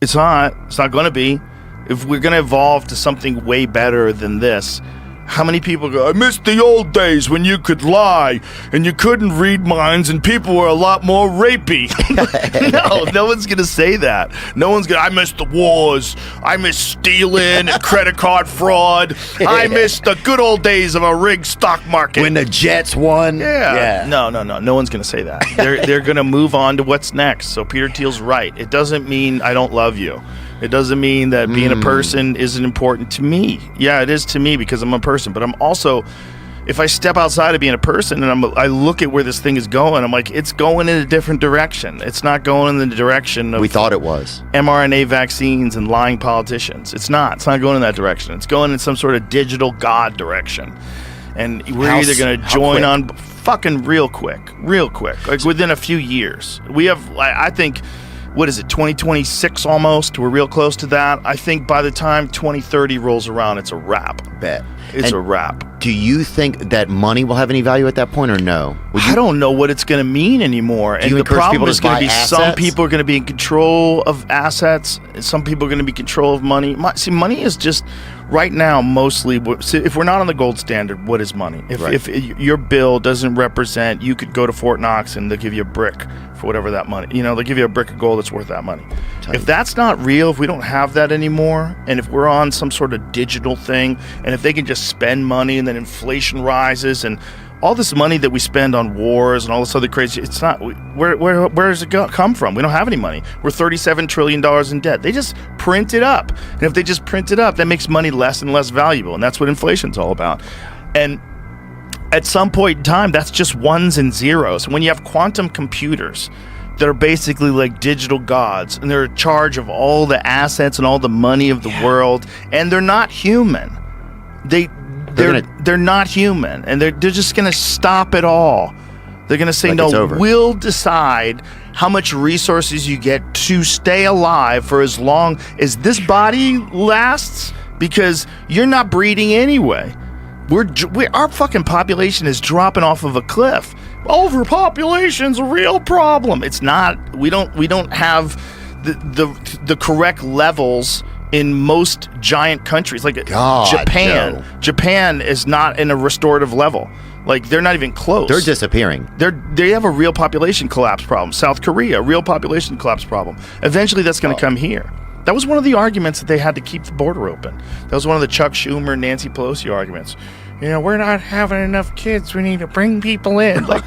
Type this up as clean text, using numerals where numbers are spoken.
It's not. It's not going to be. If we're going to evolve to something way better than this, how many people go, I miss the old days when you could lie and you couldn't read minds and people were a lot more rapey. No one's going to say that. No one's going to, I miss the wars. I miss stealing and credit card fraud. I miss the good old days of a rigged stock market. When the Jets won. Yeah. No. No one's going to say that. They're going to move on to what's next. So Peter Thiel's right. It doesn't mean I don't love you. It doesn't mean that being a person isn't important to me. Yeah, it is to me because I'm a person. But I'm also, if I step outside of being a person and I look at where this thing is going, I'm like, it's going in a different direction. It's not going in the direction of we thought it was mRNA vaccines and lying politicians. It's not. It's not going in that direction. It's going in some sort of digital god direction. And we're either going to join on fucking real quick, like within a few years. We have, I think, what is it, 2026 almost? We're real close to that. I think by the time 2030 rolls around, it's a wrap. Bet. It's a wrap. Do you think that money will have any value at that point or no? I don't know what it's going to mean anymore. And the problem is going to be some people are going to be in control of assets. Some people are going to be in control of money. See, money is just, right now, mostly, if we're not on the gold standard, what is money? If your bill doesn't represent, you could go to Fort Knox and they'll give you a brick for whatever that money, they'll give you a brick of gold that's worth that money. If that's not real, if we don't have that anymore, and if we're on some sort of digital thing, and if they can just spend money and then inflation rises and all this money that we spend on wars and all this other crazy, it's not, where does it come from? We don't have any money. We're $37 trillion in debt. They just print it up. And if they just print it up, that makes money less and less valuable. And that's what inflation's all about. And at some point in time, that's just ones and zeros. When you have quantum computers that are basically like digital gods, and they're in charge of all the assets and all the money of the world, and they're not human. They're not human, and they're just going to stop it all. They're going to say, no, we'll decide how much resources you get to stay alive for as long as this body lasts, because you're not breeding anyway. Our fucking population is dropping off of a cliff. Overpopulation's a real problem. It's not. We don't have the correct levels in most giant countries, like Japan. Joe. Japan is not in a restorative level. Like, they're not even close. They're disappearing. They have a real population collapse problem. South Korea, real population collapse problem. Eventually, that's going to come here. That was one of the arguments that they had to keep the border open. That was one of the Chuck Schumer, Nancy Pelosi arguments. We're not having enough kids. We need to bring people in. Like.